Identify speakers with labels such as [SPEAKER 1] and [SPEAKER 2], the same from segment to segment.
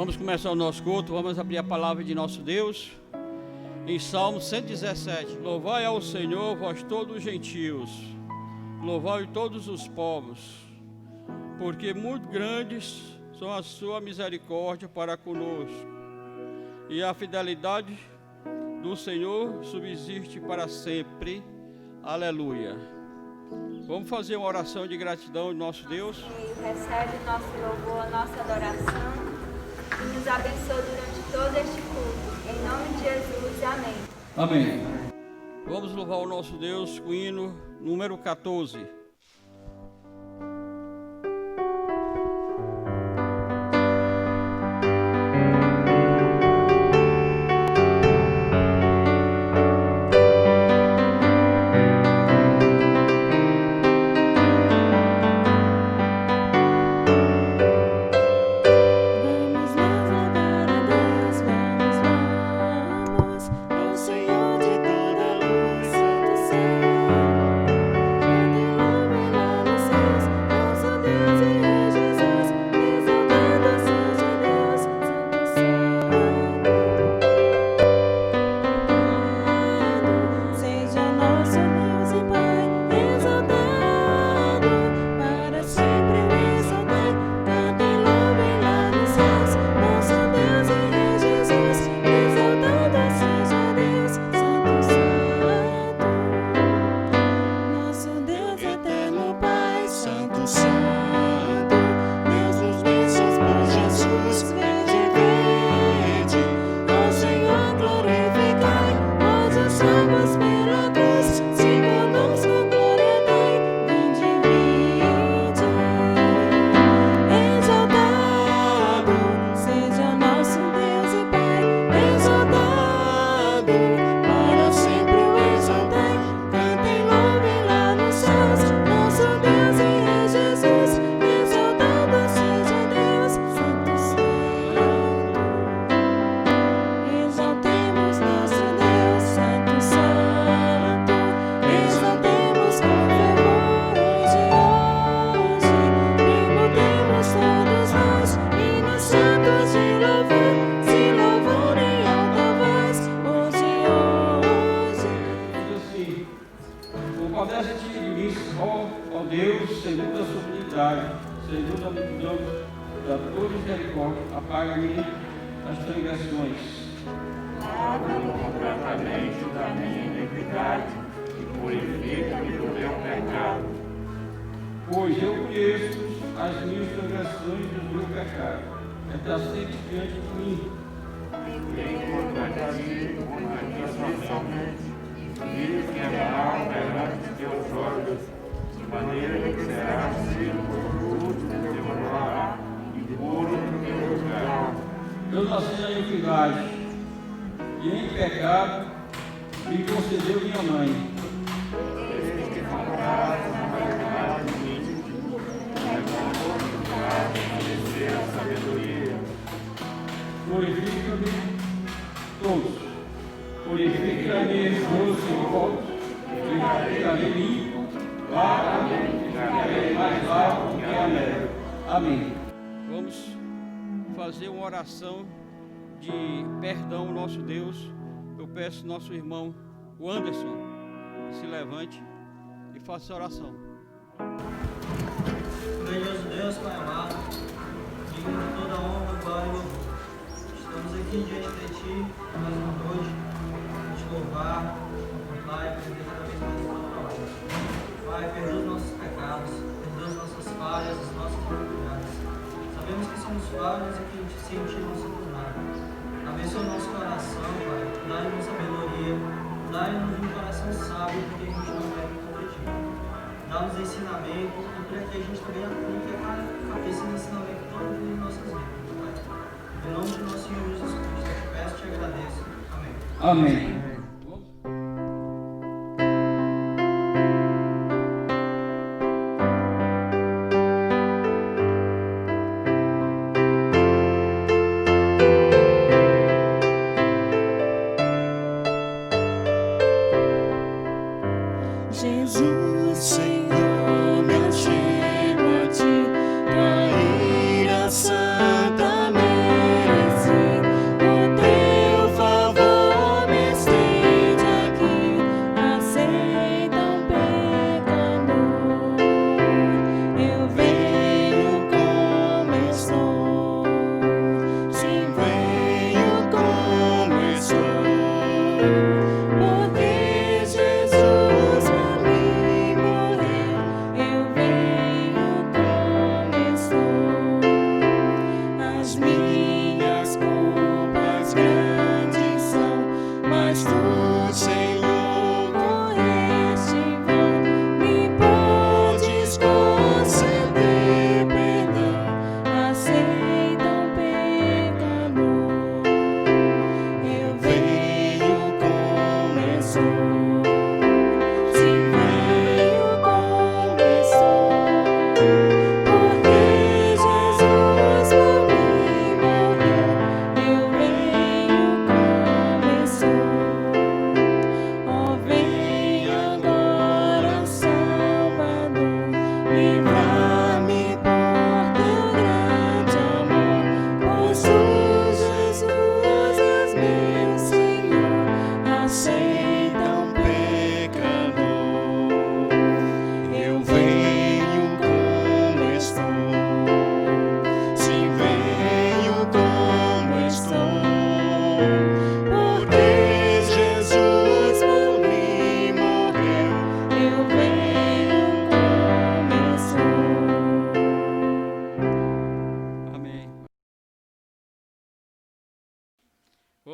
[SPEAKER 1] Vamos começar o nosso culto, vamos abrir a palavra de nosso Deus. Em Salmo 117, louvai ao Senhor, vós todos os gentios, louvai todos os povos, porque muito grandes são a sua misericórdia para conosco, e a fidelidade do Senhor subsiste para sempre. Aleluia. Vamos fazer uma oração de gratidão ao nosso Deus.
[SPEAKER 2] Recebe nosso louvor, nossa adoração e nos abençoe durante todo este culto. Em nome de Jesus, amém.
[SPEAKER 1] Amém. Vamos louvar o nosso Deus com o hino número 14. Pois eu conheço as minhas transgressões e o meu pecado, está sempre diante de mim.
[SPEAKER 3] Enquanto a ti, somente, e que é mal perante teus olhos, de maneira que serás sido fruto de teu lar e puro no teu lugar.
[SPEAKER 1] Eu nasci na iniquidade, e em pecado me concedeu minha mãe. Purifica-me todos, purifica-me doce e volta, ficarei limpo, lava-me, ficarei mais largo que a neve. Amém. Vamos fazer uma oração de perdão ao nosso Deus. Eu peço ao nosso irmão, o Anderson, que se levante e faça essa oração.
[SPEAKER 4] Glorioso Deus, Pai amado, digno de toda honra, glória e louvor. Estamos aqui diante de Ti, mais uma noite, para Te louvar, contemplar e aprender cada vez mais a Tua palavra. Pai, perdoa os nossos pecados, perdoa as nossas falhas, as nossas iniquidades. Sabemos que somos falhos e que sem Ti não somos nada. Abençoa o nosso coração, Pai, dá-nos sabedoria, dá-nos um coração sábio, porque a gente não deve contra Ti. Dá-nos ensinamento e para que a gente também aplique esse ensinamento todo dia em nossas vidas. Em nome de nosso Senhor Jesus Cristo, eu te peço e te agradeço. Amém.
[SPEAKER 1] Amém.
[SPEAKER 5] Jesus, Senhor, me achego a Ti, Tua ira santa merece.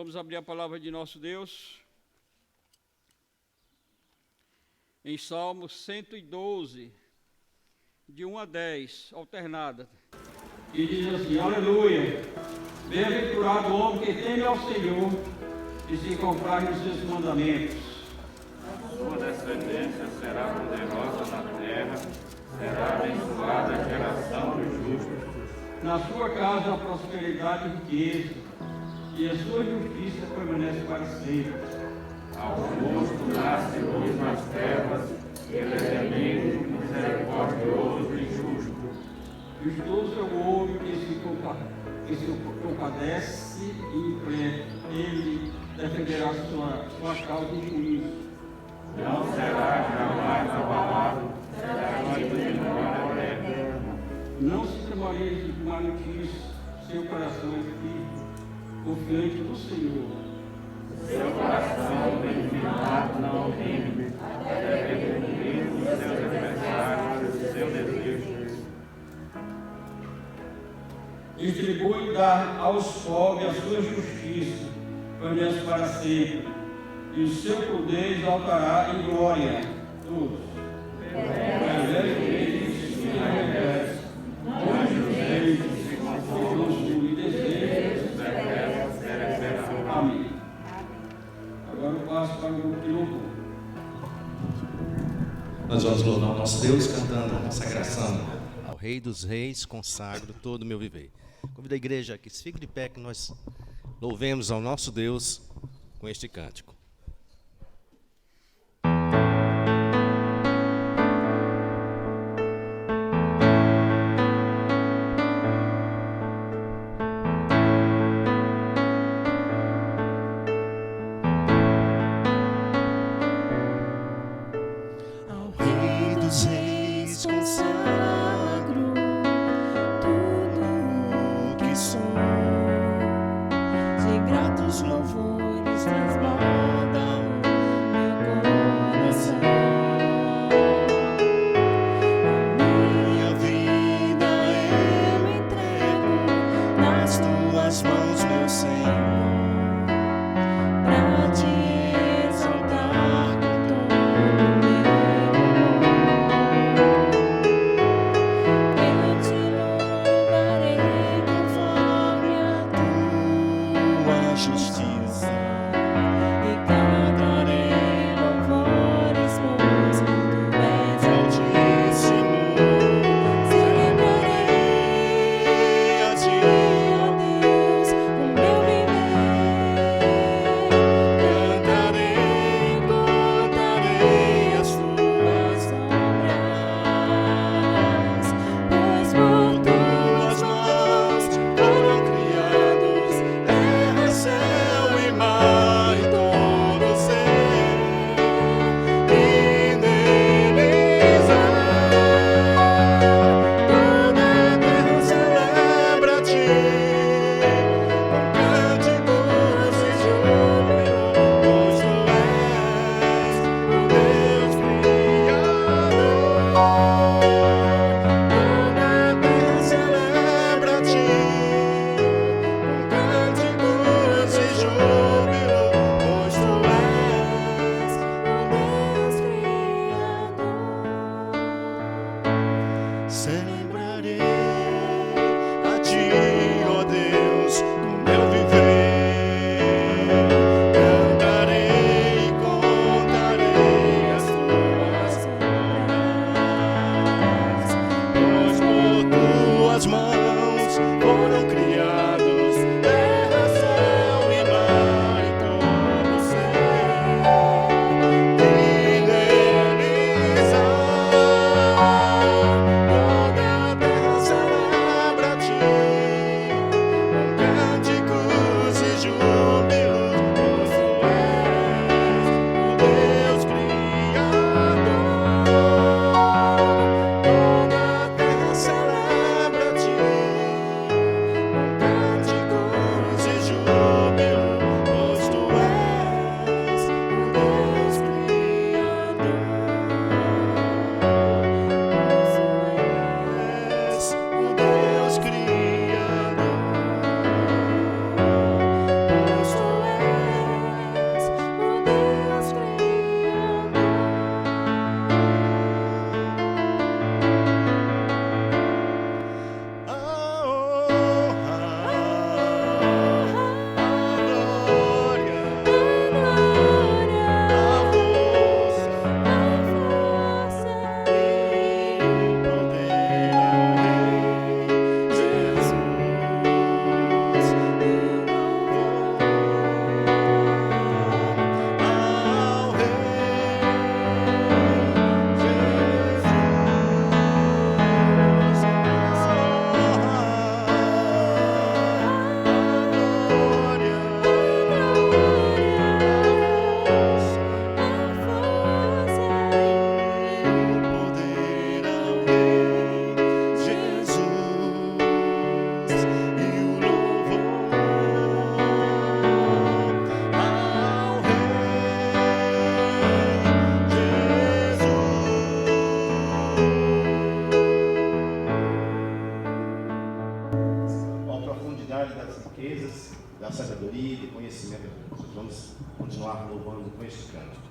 [SPEAKER 1] Vamos abrir a palavra de nosso Deus em Salmo 112, de 1 a 10, alternada. E diz assim: aleluia, bem-aventurado o homem que teme ao Senhor e se compraz nos seus mandamentos.
[SPEAKER 3] Sua descendência será poderosa na terra, será abençoada a geração dos justos.
[SPEAKER 1] Na sua casa a prosperidade e riqueza, e a sua justiça permanece para sempre.
[SPEAKER 3] Ao rosto nasce luz nas trevas, ele é temido, misericordioso e justo.
[SPEAKER 1] Justoso é o homem que se compadece e enfrenta. Ele defenderá sua causa em juízo.
[SPEAKER 3] Não será jamais abalado, será tido de glória eterna.
[SPEAKER 1] Não se trabalheis de má notícia, seu coração é firme, confiante do Senhor.
[SPEAKER 3] Seu coração bem firmado não oprime, até ver cumprir os seus adversários e seu desejo.
[SPEAKER 1] Distribui e dá aos pobres a sua justiça, permanece para sempre, e o seu poder exaltará em glória. Todos. Reveste eles e reveste, anjos deles se conformam e desejos eternos. Amém. Agora eu passo para o grupo de louvor.
[SPEAKER 6] Nós vamos louvar o nosso Deus cantando a consagração ao Rei dos Reis, consagro todo o meu viver. Convido a igreja que se fique de pé, que nós louvemos ao nosso Deus com este cântico.
[SPEAKER 5] Ao Rei dos Reis consagro tudo o que sou, de gratos louvores transborda o meu coração. A minha vida eu entrego nas tuas mãos, meu Senhor, pra te exaltar com todo o meu amor. Eu te louvarei conforme a tua justiça e cantarei louvores bons, tu és altíssimo. Celebrarei a ti, ó Deus, o meu viver. Cantarei, contarei as tuas obras, pois por tuas mãos foram criados terra, céu e mar e todo ser que neles há. Toda a terra celebra a ti, com cânticos e júbilo, pois tu és o Deus Criador. Toda a terra celebra a ti, com cânticos e júbilo, pois tu és o Deus Criador. Celebrarei a ti, ó Deus, no meu viver. Cantarei e contarei as tuas obras, pois por tuas mãos foram criados terra, céu e mar e todo ser que neles há. Toda a
[SPEAKER 6] da sabedoria e do conhecimento de Deus. Vamos continuar louvando com este canto.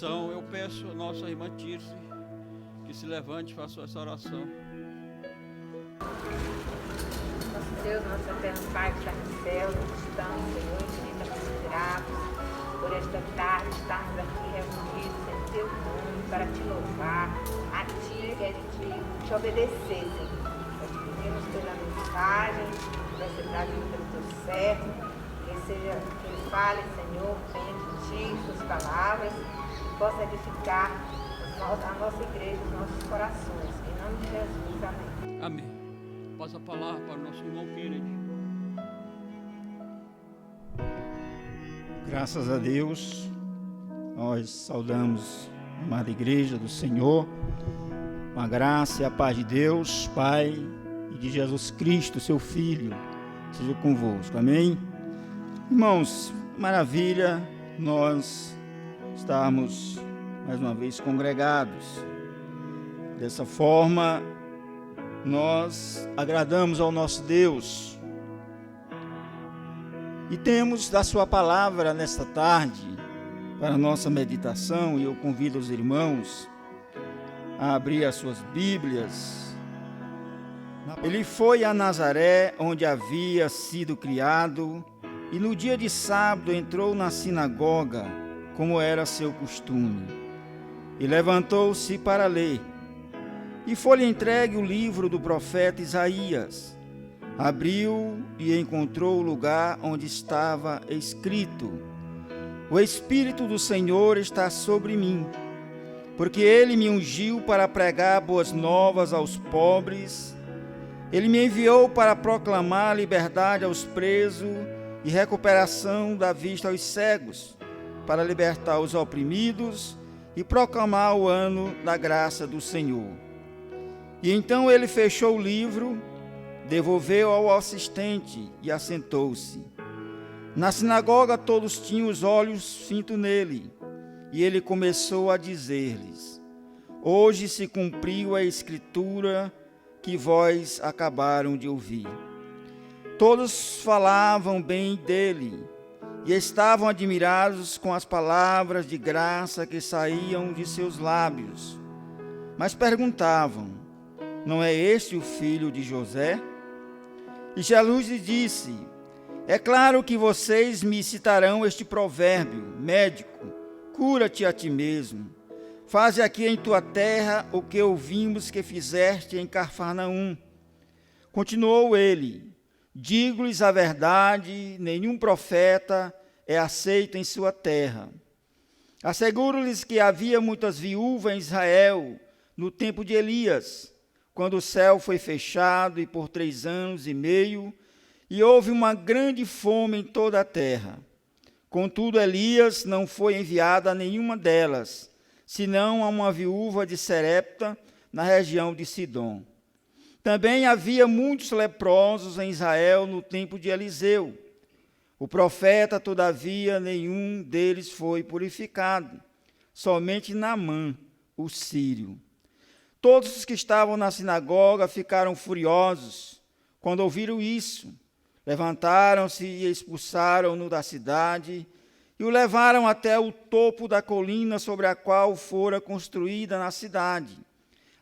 [SPEAKER 1] Eu peço a nossa irmã Tirce que se levante e faça essa oração.
[SPEAKER 2] Nosso Deus, nosso eterno Pai que está no céu, nós estamos, Senhor, infinitamente gratos por esta tarde estarmos aqui reunidos em teu nome para te louvar, a ti e te obedecer, Senhor. Nós te pedimos pela mensagem, que vai ser trazida pelo teu servo, que ele fale, Senhor, venha de ti, suas palavras, possa edificar a nossa igreja, os nossos corações. Em nome de Jesus, amém.
[SPEAKER 1] Amém. Passa a palavra para o nosso irmão Kennedy.
[SPEAKER 7] Graças a Deus, nós saudamos a amada igreja do Senhor, com a graça e a paz de Deus, Pai, e de Jesus Cristo, seu Filho, seja convosco. Amém? Irmãos, maravilha, nós estarmos mais uma vez congregados. Dessa forma, nós agradamos ao nosso Deus e temos da sua palavra nesta tarde para a nossa meditação, e eu convido os irmãos a abrir as suas Bíblias. Ele foi a Nazaré, onde havia sido criado, e no dia de sábado entrou na sinagoga, como era seu costume, e levantou-se para ler. E foi-lhe entregue o livro do profeta Isaías. Abriu e encontrou o lugar onde estava escrito: O Espírito do Senhor está sobre mim, porque Ele me ungiu para pregar boas novas aos pobres. Ele me enviou para proclamar liberdade aos presos e recuperação da vista aos cegos, para libertar os oprimidos e proclamar o ano da graça do Senhor. E então ele fechou o livro, devolveu ao assistente e assentou-se. Na sinagoga todos tinham os olhos fitos nele, e ele começou a dizer-lhes: hoje se cumpriu a escritura que vós acabaram de ouvir. Todos falavam bem dele e estavam admirados com as palavras de graça que saíam de seus lábios. Mas perguntavam: não é este o filho de José? E Jesus lhes disse: é claro que vocês me citarão este provérbio: médico, cura-te a ti mesmo. Faze aqui em tua terra o que ouvimos que fizeste em Cafarnaum. Continuou ele: digo-lhes a verdade, nenhum profeta é aceito em sua terra. Asseguro-lhes que havia muitas viúvas em Israel no tempo de Elias, quando o céu foi fechado e por 3 anos e meio, e houve uma grande fome em toda a terra. Contudo, Elias não foi enviado a nenhuma delas, senão a uma viúva de Serepta, na região de Sidom. Também havia muitos leprosos em Israel no tempo de Eliseu. O profeta, todavia, nenhum deles foi purificado, somente Naamã, o sírio. Todos os que estavam na sinagoga ficaram furiosos quando ouviram isso. Levantaram-se e expulsaram-no da cidade e o levaram até o topo da colina sobre a qual fora construída na cidade,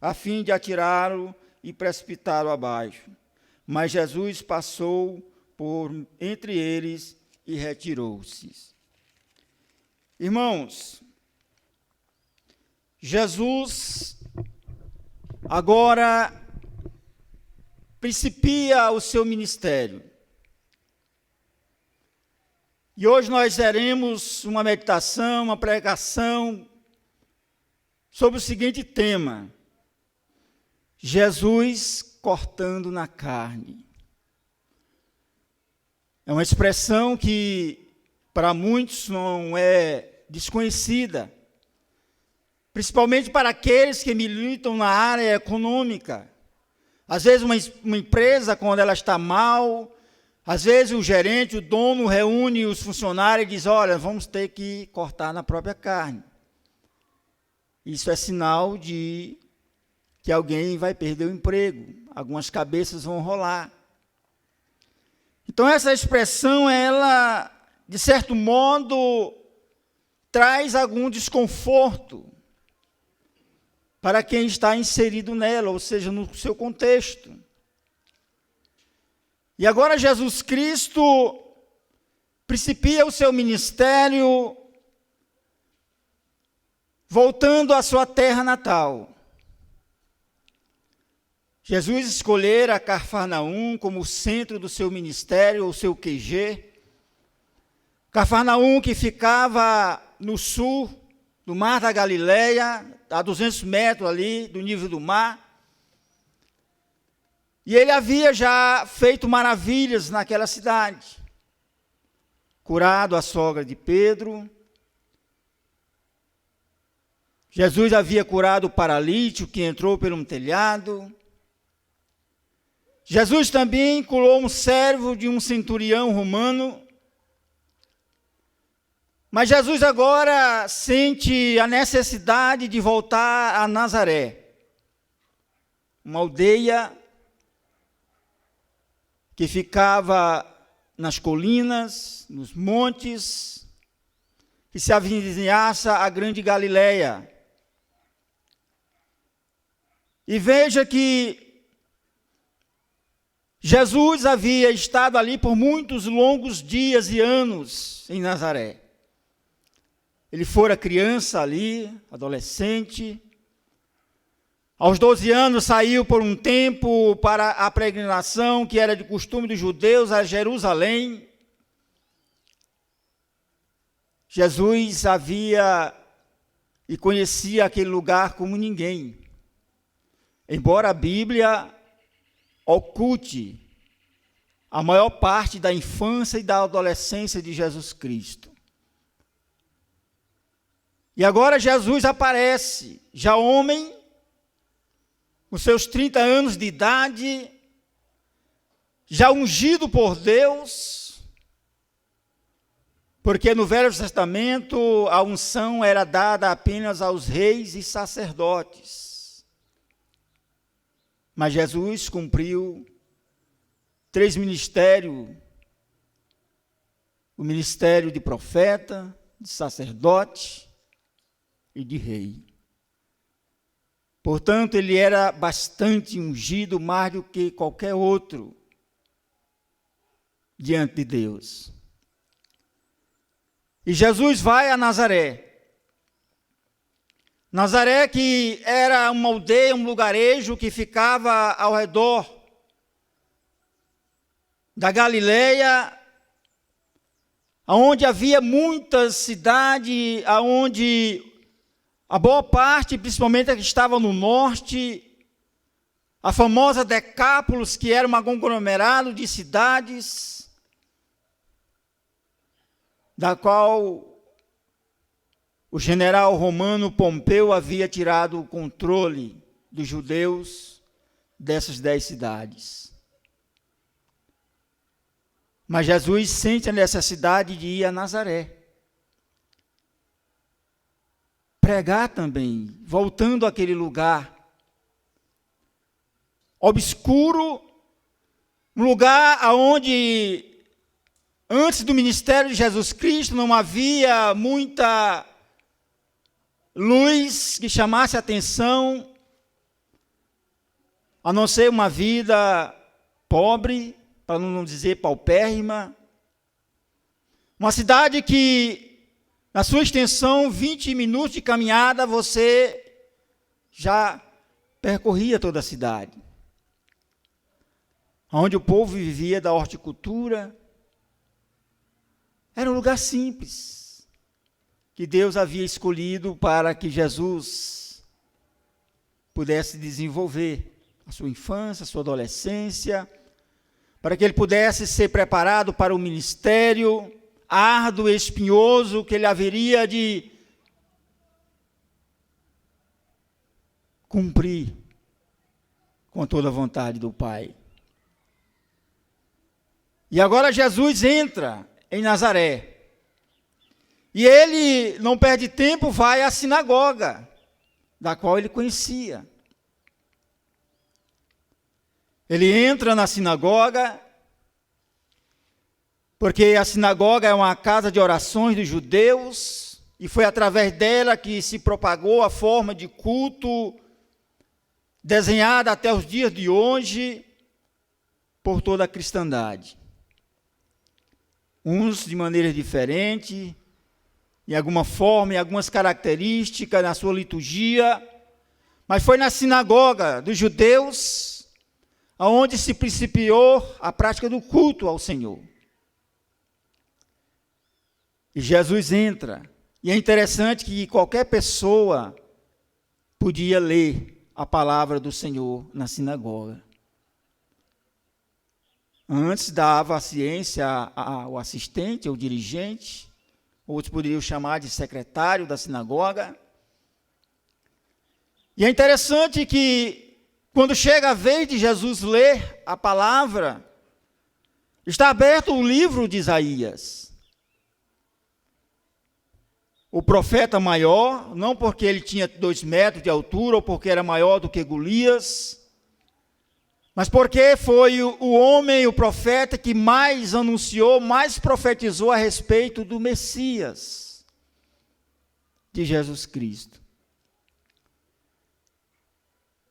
[SPEAKER 7] a fim de atirá-lo e precipitá-lo abaixo. Mas Jesus passou por entre eles e retirou-se. Irmãos, Jesus agora principia o seu ministério. E hoje nós teremos uma meditação, uma pregação sobre o seguinte tema: Jesus cortando na carne. É uma expressão que para muitos não é desconhecida, principalmente para aqueles que militam na área econômica. Às vezes uma empresa, quando ela está mal, às vezes o gerente, o dono reúne os funcionários e diz: olha, vamos ter que cortar na própria carne. Isso é sinal de que alguém vai perder o emprego, algumas cabeças vão rolar. Então essa expressão, ela, de certo modo, traz algum desconforto para quem está inserido nela, ou seja, no seu contexto. E agora Jesus Cristo principia o seu ministério voltando à sua terra natal. Jesus escolhera Cafarnaum como centro do seu ministério, ou seu QG. Cafarnaum, que ficava no sul do Mar da Galileia, a 200 metros ali do nível do mar. E ele havia já feito maravilhas naquela cidade. Curado a sogra de Pedro. Jesus havia curado o paralítico que entrou pelo telhado. Jesus também curou um servo de um centurião romano. Mas Jesus agora sente a necessidade de voltar a Nazaré, uma aldeia que ficava nas colinas, nos montes, que se avizinhasse a grande Galileia. E veja que Jesus havia estado ali por muitos longos dias e anos em Nazaré. Ele fora criança ali, adolescente. Aos 12 anos saiu por um tempo para a peregrinação, que era de costume dos judeus, a Jerusalém. Jesus havia e conhecia aquele lugar como ninguém. Embora a Bíblia oculte a maior parte da infância e da adolescência de Jesus Cristo. E agora Jesus aparece, já homem, com seus 30 anos de idade, já ungido por Deus, porque no Velho Testamento a unção era dada apenas aos reis e sacerdotes. Mas Jesus cumpriu 3 ministérios: o ministério de profeta, de sacerdote e de rei. Portanto, ele era bastante ungido, mais do que qualquer outro, diante de Deus. E Jesus vai a Nazaré. Nazaré, que era uma aldeia, um lugarejo que ficava ao redor da Galileia, onde havia muitas cidades, onde a boa parte, principalmente a que estava no norte, a famosa Decápolis, que era um conglomerado de cidades, da qual o general romano Pompeu havia tirado o controle dos judeus dessas 10 cidades. Mas Jesus sente a necessidade de ir a Nazaré. Pregar também, voltando àquele lugar obscuro, um lugar onde, antes do ministério de Jesus Cristo, não havia muita luz que chamasse a atenção, a não ser uma vida pobre, para não dizer paupérrima. Uma cidade que, na sua extensão, 20 minutos de caminhada, você já percorria toda a cidade. Onde o povo vivia da horticultura. Era um lugar simples, que Deus havia escolhido para que Jesus pudesse desenvolver a sua infância, a sua adolescência, para que ele pudesse ser preparado para o ministério árduo e espinhoso que ele haveria de cumprir com toda a vontade do Pai. E agora Jesus entra em Nazaré. E ele não perde tempo, vai à sinagoga, da qual ele conhecia. Ele entra na sinagoga, porque a sinagoga é uma casa de orações dos judeus, e foi através dela que se propagou a forma de culto desenhada até os dias de hoje por toda a cristandade. Uns de maneira diferente, em alguma forma, em algumas características na sua liturgia, mas foi na sinagoga dos judeus aonde se principiou a prática do culto ao Senhor. E Jesus entra, e é interessante que qualquer pessoa podia ler a palavra do Senhor na sinagoga. Antes dava a ciência ao assistente, ao dirigente, outros poderiam chamar de secretário da sinagoga. E é interessante que, quando chega a vez de Jesus ler a palavra, está aberto o livro de Isaías. O profeta maior, não porque ele tinha 2 metros de altura, ou porque era maior do que Golias, mas porque foi o homem, o profeta, que mais anunciou, mais profetizou a respeito do Messias, de Jesus Cristo.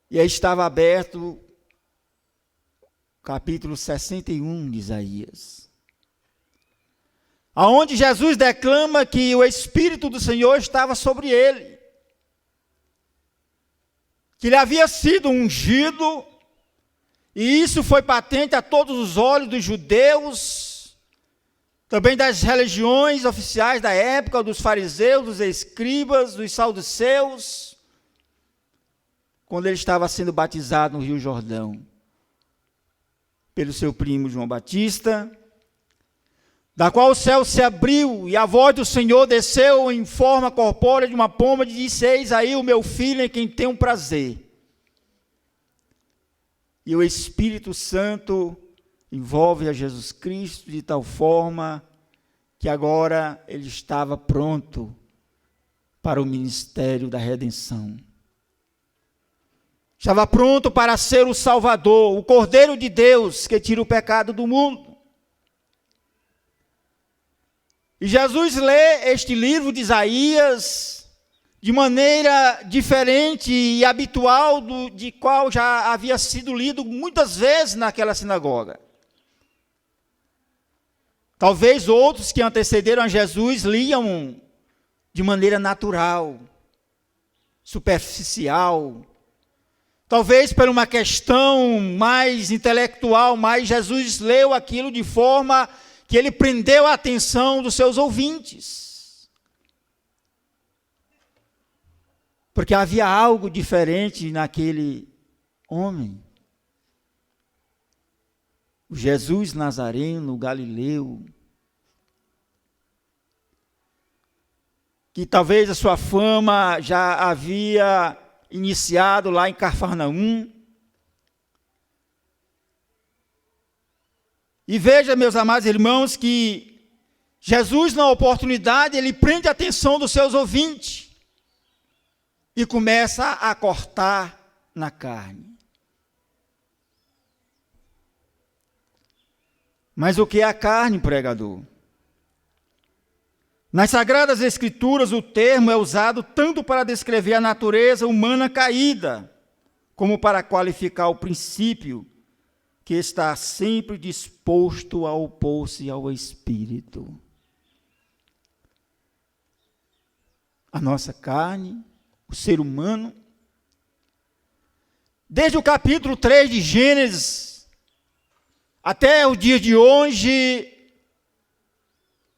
[SPEAKER 7] E aí estava aberto o capítulo 61 de Isaías, aonde Jesus declama que o Espírito do Senhor estava sobre ele, que ele havia sido ungido, e isso foi patente a todos os olhos dos judeus, também das religiões oficiais da época, dos fariseus, dos escribas, dos saduceus, quando ele estava sendo batizado no Rio Jordão. pelo seu primo João Batista, da qual o céu se abriu e a voz do Senhor desceu em forma corpórea de uma pomba e disse: eis aí o meu filho em quem tenho prazer. E o Espírito Santo envolve a Jesus Cristo de tal forma que agora ele estava pronto para o ministério da redenção. Estava pronto para ser o Salvador, o Cordeiro de Deus que tira o pecado do mundo. E Jesus lê este livro de Isaías de maneira diferente e habitual de qual já havia sido lido muitas vezes naquela sinagoga. Talvez outros que antecederam a Jesus liam de maneira natural, superficial, talvez por uma questão mais intelectual, mas Jesus leu aquilo de forma que ele prendeu a atenção dos seus ouvintes. Porque havia algo diferente naquele homem. O Jesus Nazareno, o Galileu, que talvez a sua fama já havia iniciado lá em Cafarnaum. E veja, meus amados irmãos, que Jesus, na oportunidade, ele prende a atenção dos seus ouvintes e começa a cortar na carne. Mas o que é a carne, pregador? Nas Sagradas Escrituras, o termo é usado tanto para descrever a natureza humana caída, como para qualificar o princípio que está sempre disposto a opor-se ao Espírito. A nossa carne, o ser humano, desde o capítulo 3 de Gênesis até o dia de hoje,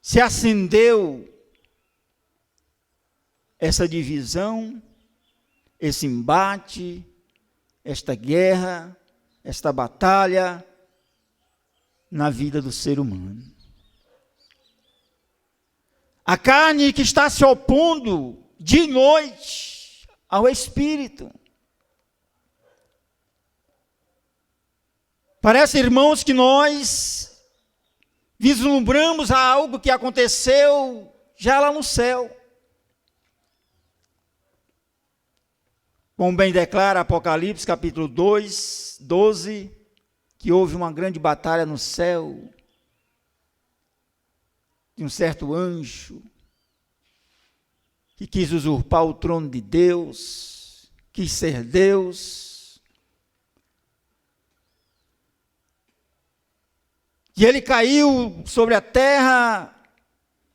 [SPEAKER 7] se acendeu essa divisão, esse embate, esta guerra, esta batalha na vida do ser humano. A carne que está se opondo de noite ao Espírito. Parece, irmãos, que nós vislumbramos algo que aconteceu já lá no céu. Como bem declara Apocalipse capítulo 2, 12, que houve uma grande batalha no céu, de um certo anjo, que quis usurpar o trono de Deus, quis ser Deus. E ele caiu sobre a terra.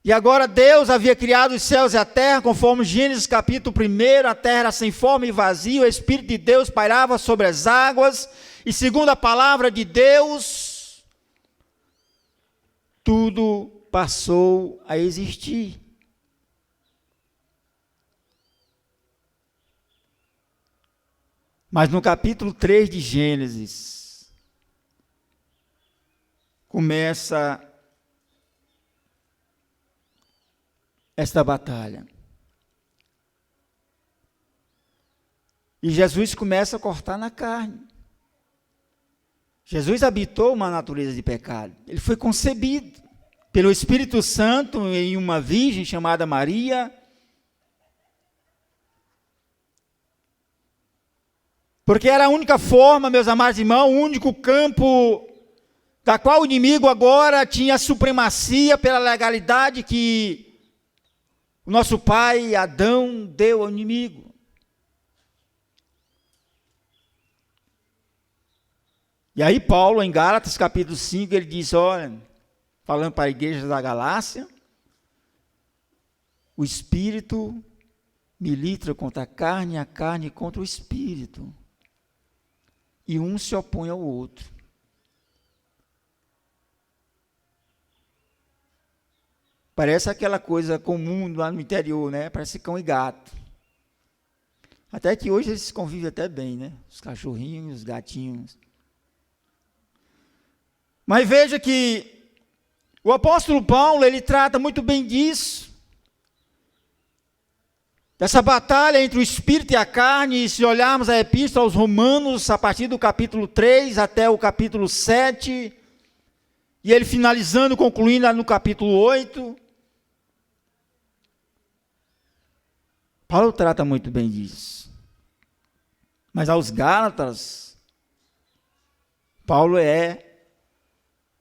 [SPEAKER 7] E agora Deus havia criado os céus e a terra, conforme Gênesis capítulo 1, a terra era sem forma e vazia, o Espírito de Deus pairava sobre as águas, e segundo a palavra de Deus, tudo passou a existir. Mas no capítulo 3 de Gênesis, começa esta batalha. E Jesus começa a cortar na carne. Jesus habitou uma natureza de pecado. Ele foi concebido pelo Espírito Santo em uma virgem chamada Maria. Porque era a única forma, meus amados irmãos, o único campo da qual o inimigo agora tinha supremacia pela legalidade que o nosso pai Adão deu ao inimigo. E aí Paulo, em Gálatas capítulo 5, ele diz, olha, falando para a igreja da Galácia, o Espírito milita contra a carne contra o Espírito. E um se opõe ao outro. Parece aquela coisa comum lá no interior, né? Parece cão e gato. Até que hoje eles convivem até bem, né? Os cachorrinhos, os gatinhos. Mas veja que o apóstolo Paulo, ele trata muito bem disso. Dessa batalha entre o espírito e a carne, e se olharmos a epístola aos Romanos, a partir do capítulo 3 até o capítulo 7, e ele finalizando, concluindo no capítulo 8, Paulo trata muito bem disso. Mas aos Gálatas, Paulo é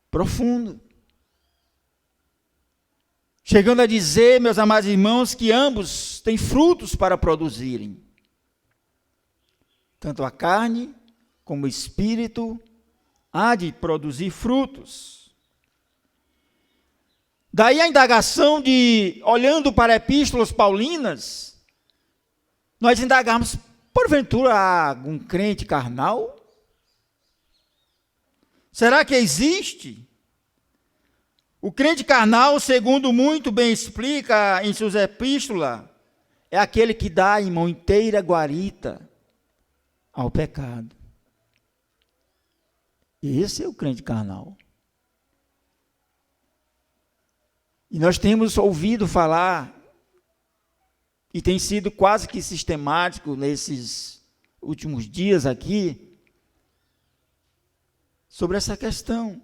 [SPEAKER 7] profundo. Chegando a dizer, meus amados irmãos, que ambos têm frutos para produzirem. Tanto a carne como o espírito há de produzir frutos. Daí a indagação de, olhando para epístolas paulinas, nós indagarmos, porventura há algum crente carnal? Será que existe? O crente carnal, segundo muito bem explica em suas epístolas, é aquele que dá em mão inteira guarita ao pecado. Esse é o crente carnal. E nós temos ouvido falar, e tem sido quase que sistemático nesses últimos dias aqui, sobre essa questão.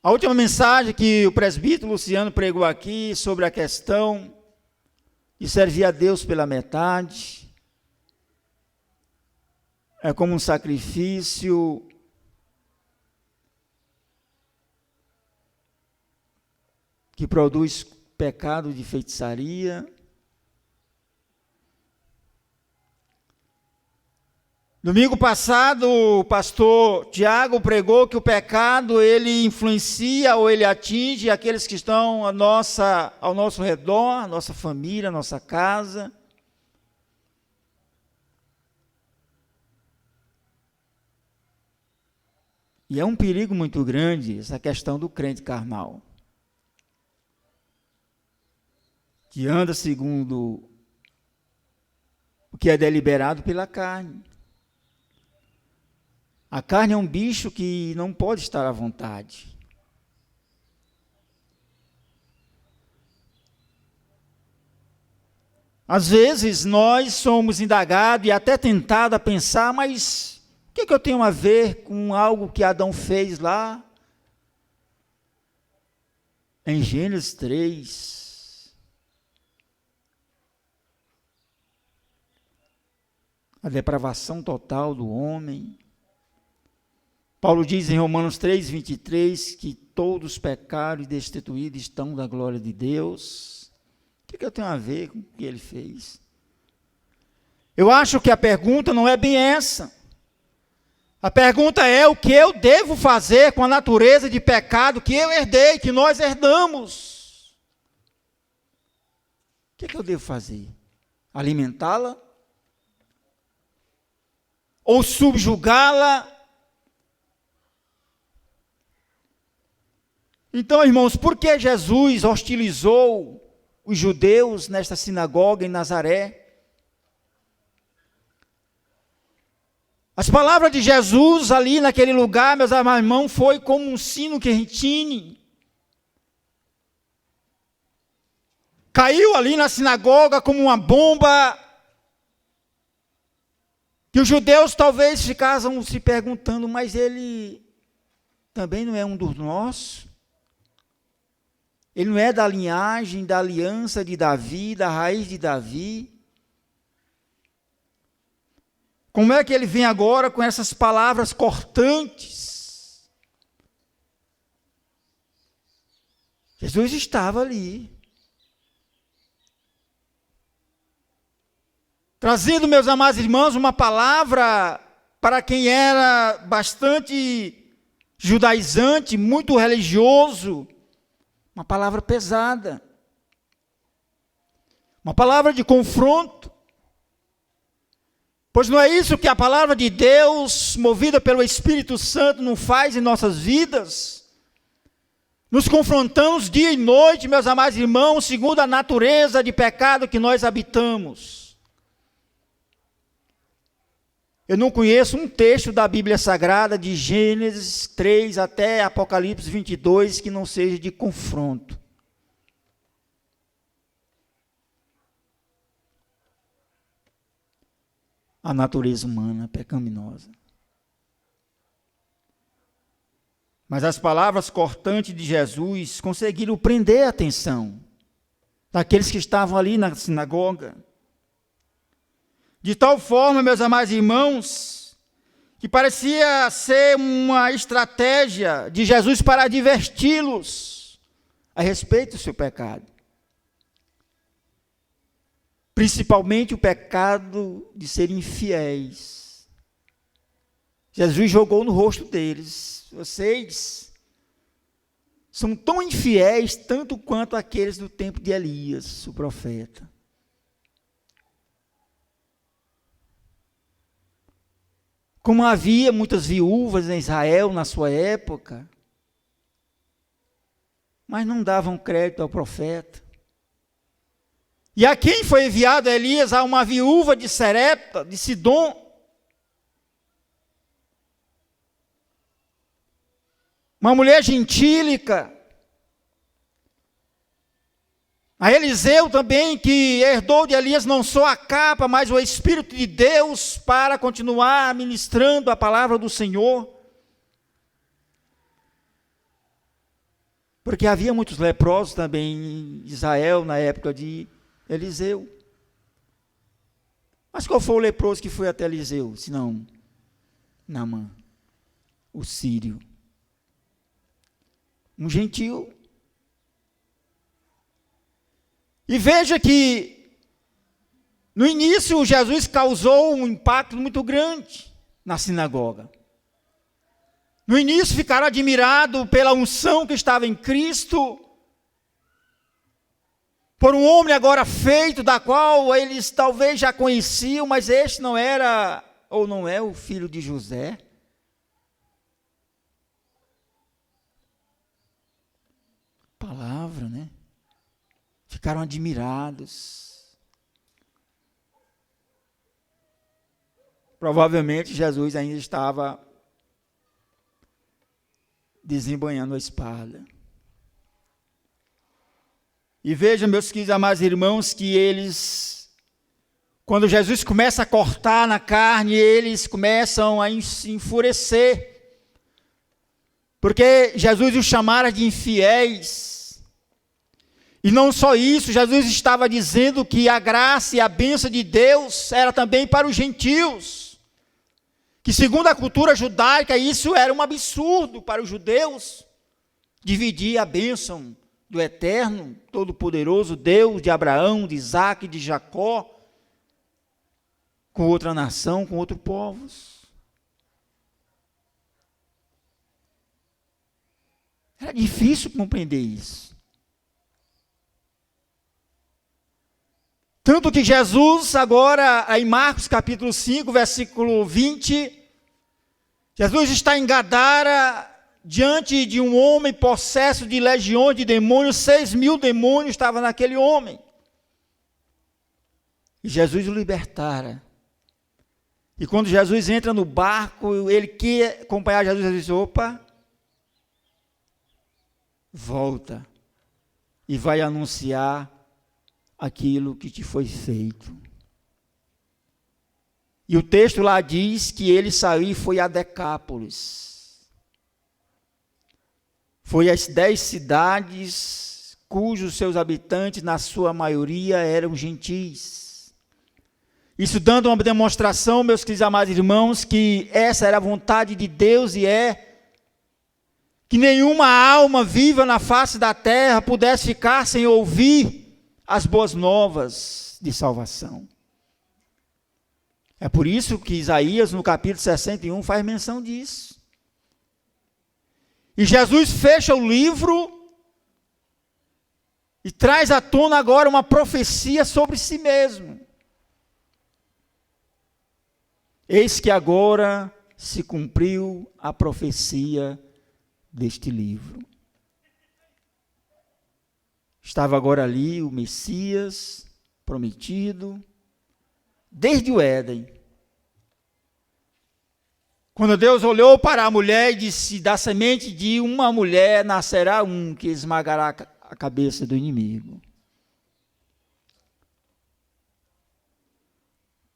[SPEAKER 7] A última mensagem que o presbítero Luciano pregou aqui sobre a questão de servir a Deus pela metade, é como um sacrifício que produz pecado de feitiçaria. Domingo passado, o pastor Tiago pregou que o pecado, ele influencia ou ele atinge aqueles que estão ao nosso redor, a nossa família, a nossa casa. E é um perigo muito grande essa questão do crente carnal, que anda segundo o que é deliberado pela carne. A carne é um bicho que não pode estar à vontade. Às vezes nós somos indagados e até tentados a pensar, mas o que eu tenho a ver com algo que Adão fez lá em Gênesis 3? A depravação total do homem. Paulo diz em Romanos 3:23 que todos pecaram e destituídos estão da glória de Deus. O que eu tenho a ver com o que ele fez? Eu acho que a pergunta não é bem essa. A pergunta é o que eu devo fazer com a natureza de pecado que eu herdei, que nós herdamos. O que eu devo fazer? Alimentá-la? Ou subjugá-la? Então, irmãos, por que Jesus hostilizou os judeus nesta sinagoga em Nazaré? As palavras de Jesus ali naquele lugar, meus amados irmãos, foi como um sino que retine. Caiu ali na sinagoga como uma bomba, que os judeus talvez ficassem se perguntando, mas ele também não é um dos nossos? Ele não é da linhagem, da aliança de Davi, da raiz de Davi? Como é que ele vem agora com essas palavras cortantes? Jesus estava ali, trazendo, meus amados irmãos, uma palavra para quem era bastante judaizante, muito religioso, uma palavra pesada, uma palavra de confronto, pois não é isso que a palavra de Deus, movida pelo Espírito Santo, não faz em nossas vidas? Nos confrontamos dia e noite, meus amados irmãos, segundo a natureza de pecado que nós habitamos. Eu não conheço um texto da Bíblia Sagrada, de Gênesis 3 até Apocalipse 22, que não seja de confronto. A natureza humana pecaminosa. Mas as palavras cortantes de Jesus conseguiram prender a atenção daqueles que estavam ali na sinagoga. De tal forma, meus amados irmãos, que parecia ser uma estratégia de Jesus para adverti-los a respeito do seu pecado. Principalmente o pecado de serem infiéis. Jesus jogou no rosto deles: vocês são tão infiéis, tanto quanto aqueles do tempo de Elias, o profeta. Como havia muitas viúvas em Israel na sua época, mas não davam crédito ao profeta. E a quem foi enviado Elias? A uma viúva de Serepta, de Sidom. Uma mulher gentílica. A Eliseu também, que herdou de Elias não só a capa, mas o Espírito de Deus para continuar ministrando a palavra do Senhor. Porque havia muitos leprosos também em Israel na época de Eliseu. Mas qual foi o leproso que foi até Eliseu? Senão Naamã, o sírio. Um gentil. E veja que, no início, Jesus causou um impacto muito grande na sinagoga. No início, ficaram admirados pela unção que estava em Cristo, por um homem agora feito, da qual eles talvez já conheciam, mas este não era, ou não é, o filho de José. Palavra, né? Ficaram admirados. Provavelmente Jesus ainda estava desembanhando a espada. E vejam, meus queridos amados irmãos, que eles, quando Jesus começa a cortar na carne, eles começam a se enfurecer. Porque Jesus os chamara de infiéis. E não só isso, Jesus estava dizendo que a graça e a bênção de Deus era também para os gentios. Que segundo a cultura judaica, isso era um absurdo para os judeus, dividir a bênção do eterno, todo-poderoso Deus de Abraão, de Isaac e de Jacó, com outra nação, com outros povos. Era difícil compreender isso. Tanto que Jesus, agora, em Marcos capítulo 5, versículo 20, Jesus está em Gadara, diante de um homem possesso de legiões de demônios, 6.000 demônios estavam naquele homem. E Jesus o libertara. E quando Jesus entra no barco, ele quer acompanhar Jesus, ele diz: opa, volta e vai anunciar aquilo que te foi feito. E o texto lá diz que ele saiu e foi a Decápolis. Foi às 10 cidades cujos seus habitantes, na sua maioria, eram gentis. Isso dando uma demonstração, meus queridos amados irmãos, que essa era a vontade de Deus e que nenhuma alma viva na face da terra pudesse ficar sem ouvir as boas novas de salvação. É por isso que Isaías, no capítulo 61, faz menção disso. E Jesus fecha o livro e traz à tona agora uma profecia sobre si mesmo. Eis que agora se cumpriu a profecia deste livro. Estava agora ali o Messias prometido, desde o Éden. Quando Deus olhou para a mulher e disse: da semente de uma mulher nascerá um que esmagará a cabeça do inimigo.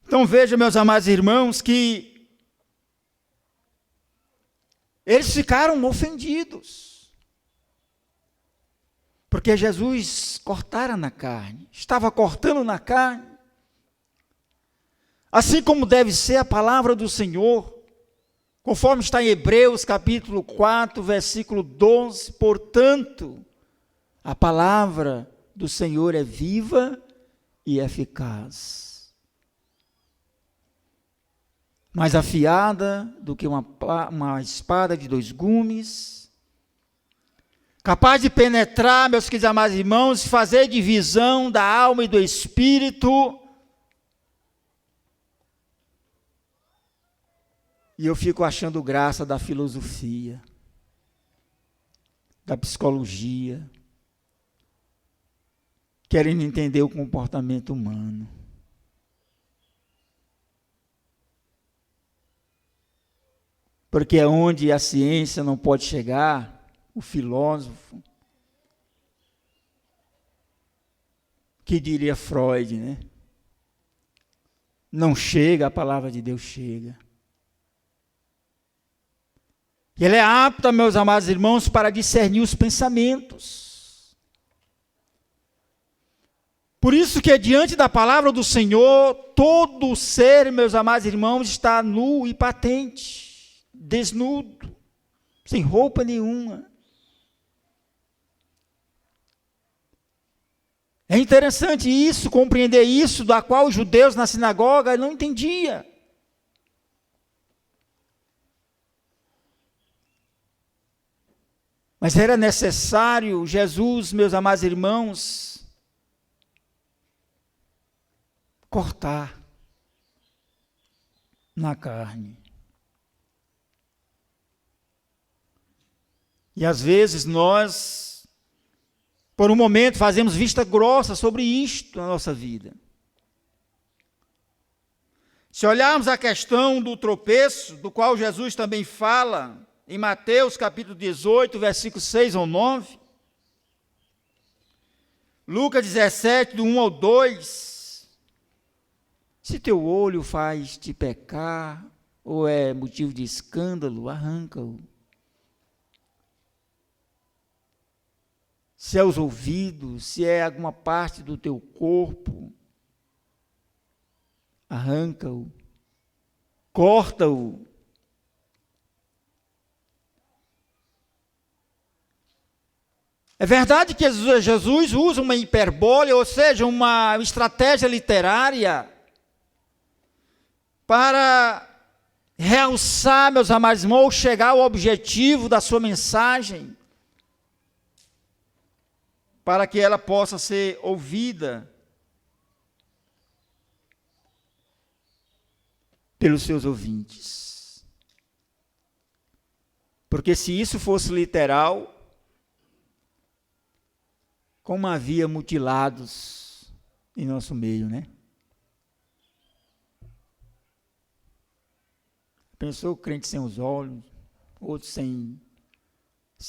[SPEAKER 7] Então veja, meus amados irmãos, que eles ficaram ofendidos, porque Jesus cortara na carne, estava cortando na carne, assim como deve ser a palavra do Senhor, conforme está em Hebreus capítulo 4, versículo 12, portanto, a palavra do Senhor é viva e eficaz, mais afiada do que uma espada de 2 gumes, capaz de penetrar, meus queridos amados irmãos, fazer divisão da alma e do espírito. E eu fico achando graça da filosofia, da psicologia, querendo entender o comportamento humano. Porque é onde a ciência não pode chegar, o filósofo, que diria Freud, né? Não chega, a palavra de Deus chega. E ele é apto, meus amados irmãos, para discernir os pensamentos. Por isso que diante da palavra do Senhor, todo ser, meus amados irmãos, está nu e patente, desnudo, sem roupa nenhuma. É interessante isso, compreender isso, da qual os judeus na sinagoga não entendiam. Mas era necessário Jesus, meus amados irmãos, cortar na carne. E às vezes nós, por um momento, fazemos vista grossa sobre isto na nossa vida. Se olharmos a questão do tropeço, do qual Jesus também fala, em Mateus capítulo 18, versículos 6 ao 9, Lucas 17, do 1 ao 2, se teu olho faz te pecar, ou é motivo de escândalo, arranca-o. Se é os ouvidos, se é alguma parte do teu corpo, arranca-o, corta-o. É verdade que Jesus usa uma hiperbole, ou seja, uma estratégia literária, para realçar, meus amados irmãos, chegar ao objetivo da sua mensagem, para que ela possa ser ouvida pelos seus ouvintes. Porque se isso fosse literal, como havia mutilados em nosso meio, né? Pensou o crente sem os olhos, outro sem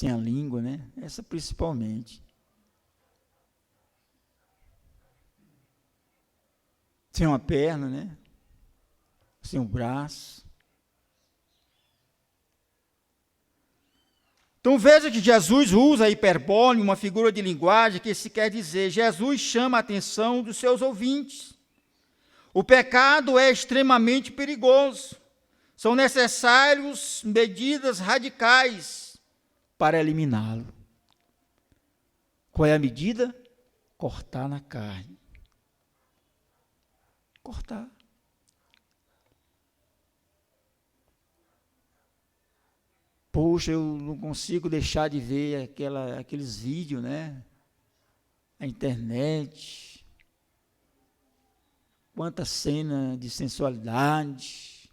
[SPEAKER 7] a língua, né? Essa principalmente. Sem uma perna, né? Sem um braço. Então veja que Jesus usa a hiperbole, uma figura de linguagem que se quer dizer, Jesus chama a atenção dos seus ouvintes. O pecado é extremamente perigoso. São necessárias medidas radicais para eliminá-lo. Qual é a medida? Cortar na carne. Cortar. Poxa, eu não consigo deixar de ver aqueles vídeos, né? A internet. Quanta cena de sensualidade.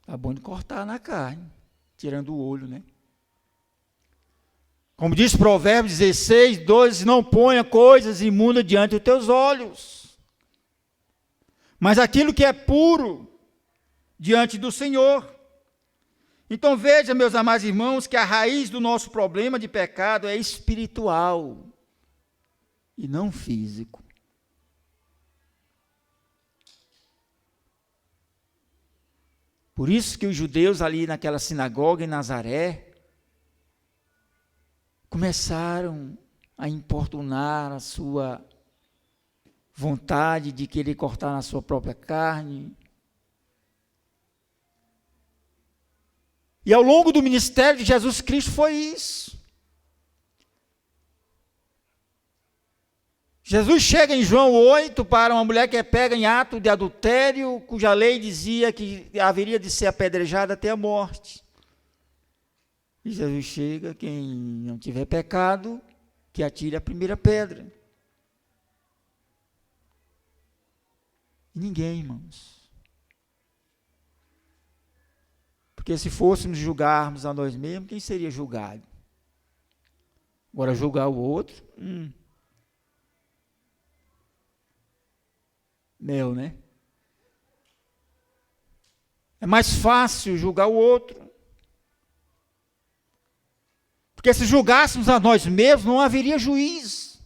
[SPEAKER 7] Tá bom de cortar na carne, tirando o olho, né? Como diz Provérbios 16, 12, não ponha coisas imundas diante dos teus olhos. mas aquilo que é puro diante do Senhor. Então veja, meus amados irmãos, que a raiz do nosso problema de pecado é espiritual e não físico. Por isso que os judeus ali naquela sinagoga em Nazaré começaram a importunar a sua vontade de querer cortar na sua própria carne. E ao longo do ministério de Jesus Cristo foi isso. Jesus chega em João 8 para uma mulher que é pega em ato de adultério, cuja lei dizia que haveria de ser apedrejada até a morte. E Jesus chega, quem não tiver pecado, que atire a primeira pedra. E ninguém, irmãos. Porque se fôssemos julgarmos a nós mesmos, quem seria julgado? Agora, julgar o outro, meu, né? É mais fácil julgar o outro. Porque se julgássemos a nós mesmos, não haveria juiz.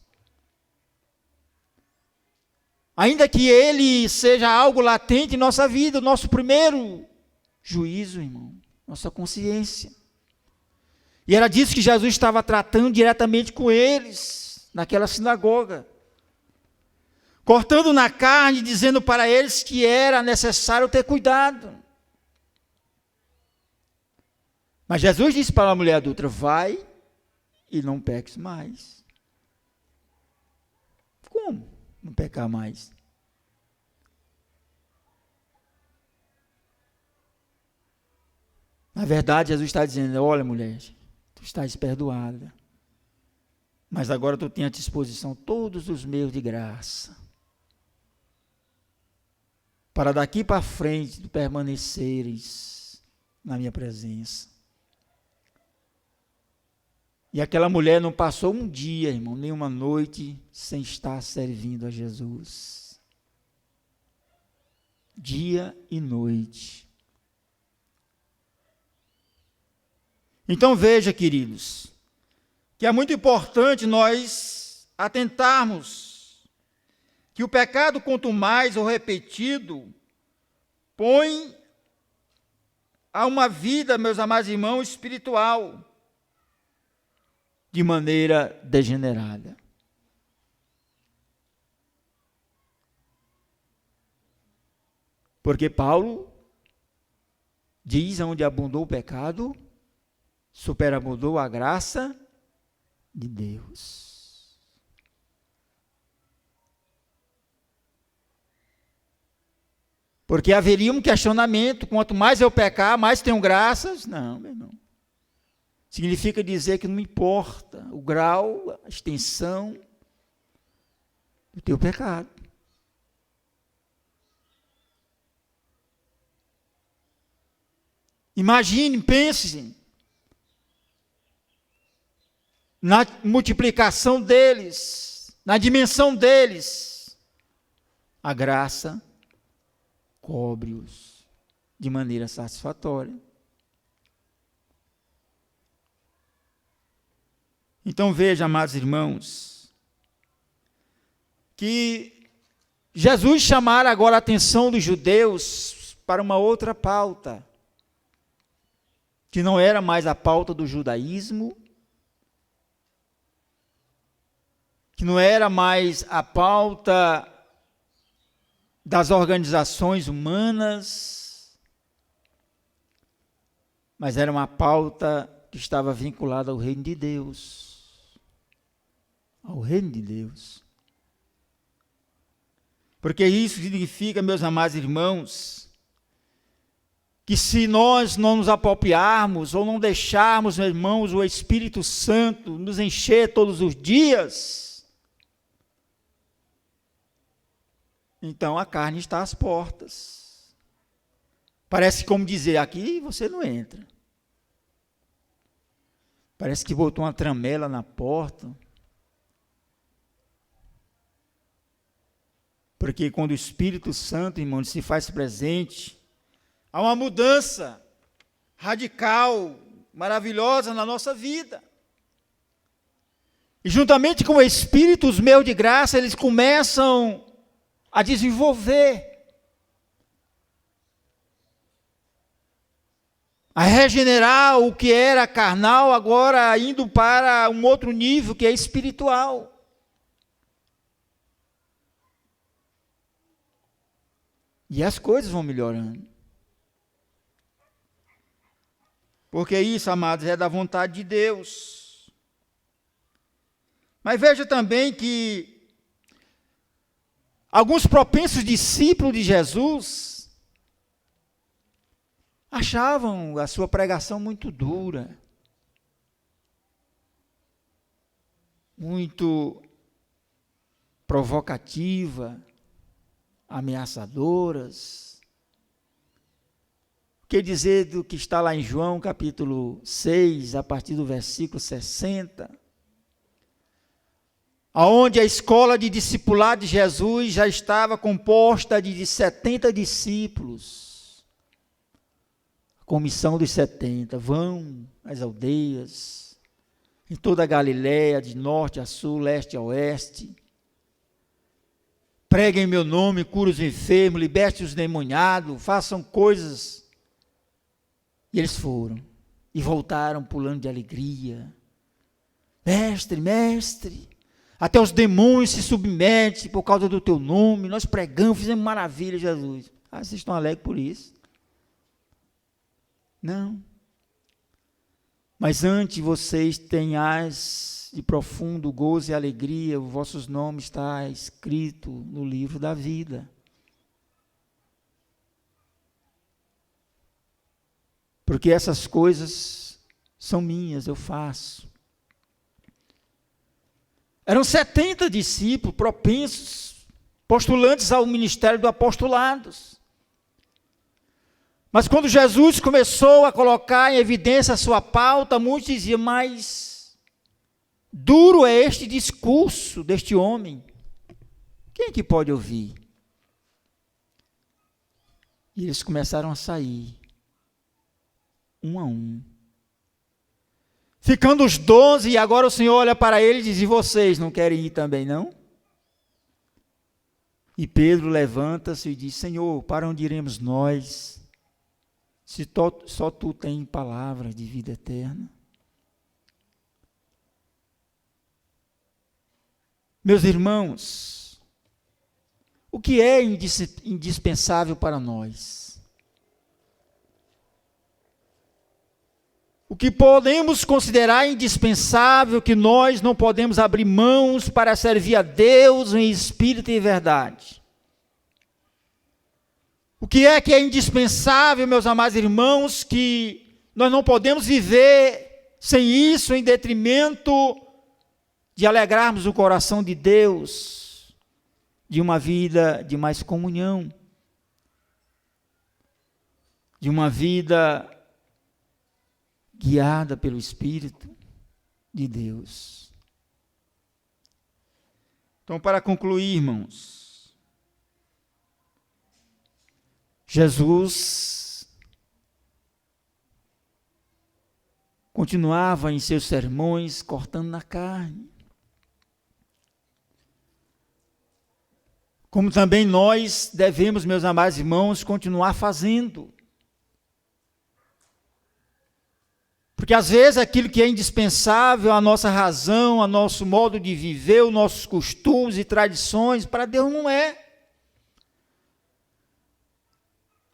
[SPEAKER 7] Ainda que ele seja algo latente em nossa vida, o nosso primeiro juízo, irmão, nossa consciência. E era disso que Jesus estava tratando diretamente com eles, naquela sinagoga. Cortando na carne, dizendo para eles que era necessário ter cuidado. Mas Jesus disse para a mulher adulta: vai e não peques mais. Como não pecar mais? Na verdade, Jesus está dizendo: olha, mulher, tu estás perdoada, mas agora tu tens à disposição todos os meios de graça, para daqui para frente tu permaneceres na minha presença. E aquela mulher não passou um dia, irmão, nem uma noite, sem estar servindo a Jesus. Dia e noite. Então veja, queridos, que é muito importante nós atentarmos que o pecado, quanto mais ou repetido, põe a uma vida, meus amados irmãos, espiritual, de maneira degenerada. Porque Paulo diz: onde abundou o pecado, superabundou a graça de Deus. Porque haveria um questionamento: quanto mais eu pecar, mais tenho graças? Não, meu irmão. Significa dizer que não importa o grau, a extensão do teu pecado. Imagine, pense na multiplicação deles, na dimensão deles. A graça cobre-os de maneira satisfatória. Então veja, amados irmãos, que Jesus chamara agora a atenção dos judeus para uma outra pauta, que não era mais a pauta do judaísmo, que não era mais a pauta das organizações humanas, mas era uma pauta que estava vinculada ao reino de Deus. Ao reino de Deus. Porque isso significa, meus amados irmãos, que se nós não nos apropriarmos ou não deixarmos, meus irmãos, o Espírito Santo nos encher todos os dias, então a carne está às portas. Parece como dizer: aqui você não entra. Parece que botou uma tramela na porta. Porque quando o Espírito Santo, irmão, se faz presente, há uma mudança radical, maravilhosa na nossa vida. E juntamente com o Espírito, os meios de graça, eles começam a desenvolver, a regenerar o que era carnal, agora indo para um outro nível que é espiritual. E as coisas vão melhorando. Porque isso, amados, é da vontade de Deus. Mas veja também que alguns propensos discípulos de Jesus achavam a sua pregação muito dura, muito provocativa, ameaçadoras. O que dizer do que está lá em João capítulo 6, a partir do versículo 60, aonde a escola de discipulado de Jesus já estava composta de 70 discípulos. A comissão dos 70, vão às aldeias, em toda a Galiléia, de norte a sul, leste a oeste, preguem em meu nome, curem os enfermos, libertem os endemoniados, façam coisas. E eles foram, e voltaram pulando de alegria. Mestre, mestre, até os demônios se submetem por causa do teu nome, nós pregamos, fizemos maravilha, Jesus. Ah, vocês estão alegres por isso? Não. Mas antes vocês tenhais de profundo gozo e alegria, os vossos nomes está escrito no livro da vida. Porque essas coisas são minhas, eu faço. Eram 70 discípulos propensos, postulantes ao ministério do apostolado. Mas quando Jesus começou a colocar em evidência a sua pauta, muitos diziam, mas duro é este discurso deste homem. Quem que pode ouvir? E eles começaram a sair, um a um. Ficando os 12, e agora o Senhor olha para eles e diz, e vocês não querem ir também, não? E Pedro levanta-se e diz, Senhor, para onde iremos nós, se só Tu tens palavras de vida eterna? Meus irmãos, o que é indispensável para nós? O que podemos considerar indispensável, que nós não podemos abrir mãos para servir a Deus em espírito e verdade? O que é indispensável, meus amados irmãos, que nós não podemos viver sem isso, em detrimento de alegrarmos o coração de Deus, de uma vida de mais comunhão, de uma vida guiada pelo Espírito de Deus. Então, para concluir, irmãos, Jesus continuava em seus sermões cortando na carne. Como também nós devemos, meus amados irmãos, continuar fazendo. Porque às vezes aquilo que é indispensável, a nossa razão, o nosso modo de viver, os nossos costumes e tradições, para Deus não é.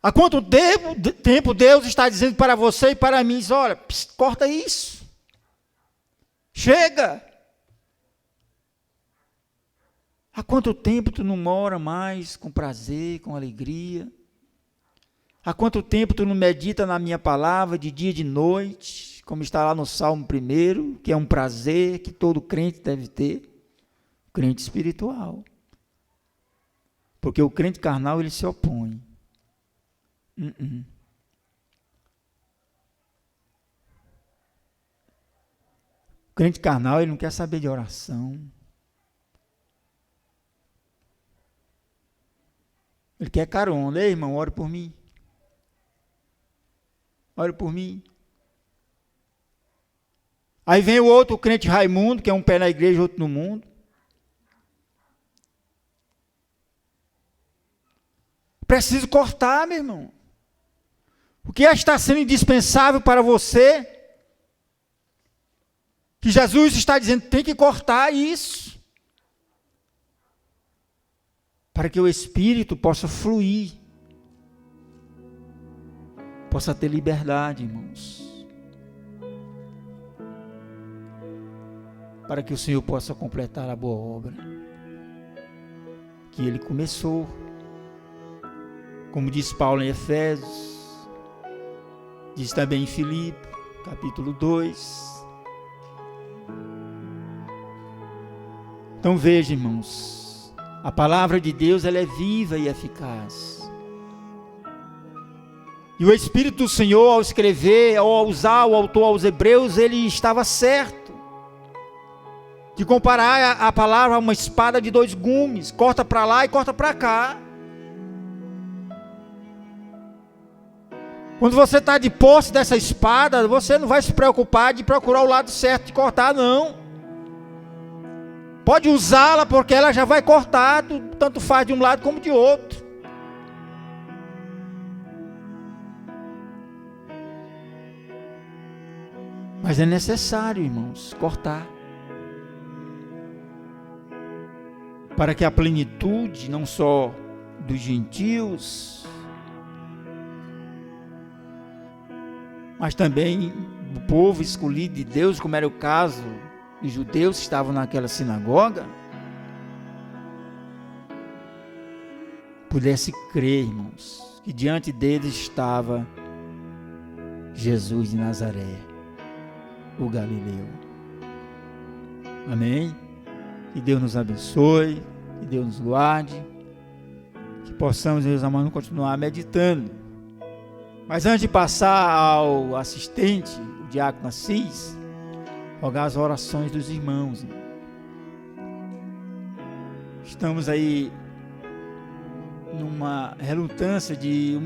[SPEAKER 7] Há quanto tempo Deus está dizendo para você e para mim, olha, corta isso. Chega. Há quanto tempo tu não mora mais com prazer, com alegria? Há quanto tempo tu não medita na minha palavra de dia e de noite? Como está lá no Salmo 1, que é um prazer que todo crente deve ter, crente espiritual. Porque o crente carnal, ele se opõe. O crente carnal, ele não quer saber de oração. Ele quer carona. Ei, irmão, ore por mim. Ore por mim. Aí vem o outro, o crente Raimundo, que é um pé na igreja, outro no mundo. Preciso cortar, meu irmão. O que está sendo indispensável para você? Que Jesus está dizendo, tem que cortar isso. Para que o Espírito possa fluir. Possa ter liberdade, irmãos. Para que o Senhor possa completar a boa obra que Ele começou. Como diz Paulo em Efésios, diz também em Filipe, capítulo 2. Então veja, irmãos, a palavra de Deus ela é viva e eficaz. E o Espírito do Senhor, ao escrever, ao usar o autor aos Hebreus, ele estava certo de comparar a palavra a uma espada de 2 gumes, corta para lá e corta para cá. Quando você está de posse dessa espada, você não vai se preocupar de procurar o lado certo de cortar, não. Pode usá-la porque ela já vai cortar, tanto faz de um lado como de outro. Mas é necessário, irmãos, cortar. Para que a plenitude, não só dos gentios, mas também do povo escolhido de Deus, como era o caso dos judeus que estavam naquela sinagoga, pudesse crer, irmãos, que diante deles estava Jesus de Nazaré, o Galileu. Amém? Que Deus nos abençoe, que Deus nos guarde, que possamos, meus amados, continuar meditando. Mas antes de passar ao assistente, o diácono Assis, rogar as orações dos irmãos. Estamos aí numa relutância de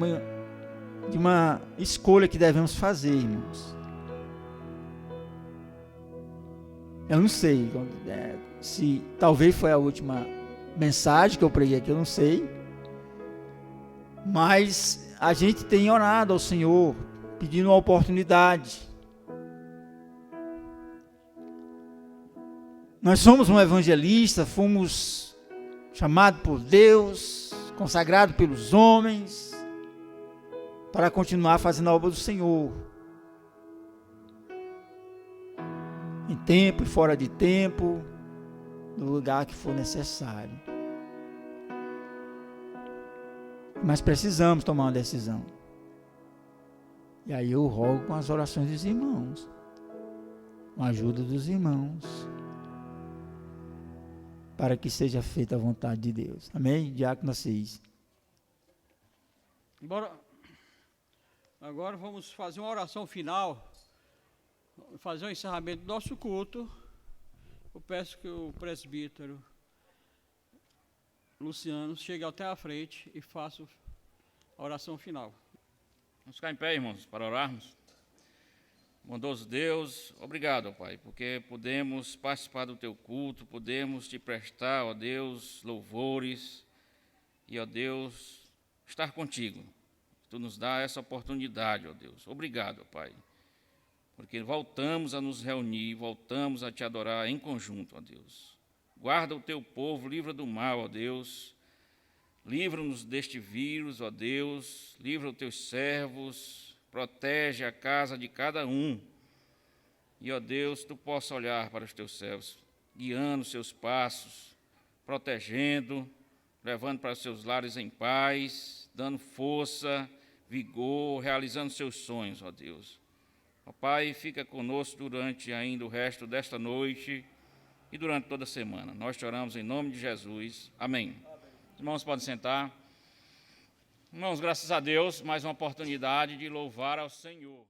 [SPEAKER 7] uma escolha que devemos fazer, irmãos. Eu não sei se talvez foi a última mensagem que eu preguei aqui, eu não sei. Mas a gente tem orado ao Senhor, pedindo uma oportunidade. Nós somos um evangelista, fomos chamados por Deus, consagrados pelos homens, para continuar fazendo a obra do Senhor. Em tempo e fora de tempo, no lugar que for necessário. Mas precisamos tomar uma decisão. E aí eu rogo com as orações dos irmãos, com a ajuda dos irmãos, para que seja feita a vontade de Deus. Amém? Diácono Assis.
[SPEAKER 1] Agora vamos fazer uma oração final, fazer o encerramento do nosso culto. Eu peço que o presbítero Luciano chegue até a frente e faça a oração final.
[SPEAKER 8] Vamos ficar em pé, irmãos, para orarmos. Bondoso Deus, obrigado, ó Pai, porque podemos participar do Teu culto, podemos Te prestar, ó Deus, louvores e, ó Deus, estar contigo. Tu nos dá essa oportunidade, ó Deus. Obrigado, ó Pai, porque voltamos a nos reunir, voltamos a Te adorar em conjunto, ó Deus. Guarda o Teu povo, livra do mal, ó Deus. Livra-nos deste vírus, ó Deus. Livra os Teus servos. Protege a casa de cada um. E, ó Deus, Tu possa olhar para os Teus servos, guiando os seus passos, protegendo, levando para os seus lares em paz, dando força, vigor, realizando seus sonhos, ó Deus. Ó Pai, fica conosco durante ainda o resto desta noite e durante toda a semana. Nós te oramos em nome de Jesus. Amém. Os irmãos podem sentar. Irmãos, graças a Deus, mais uma oportunidade de louvar ao Senhor.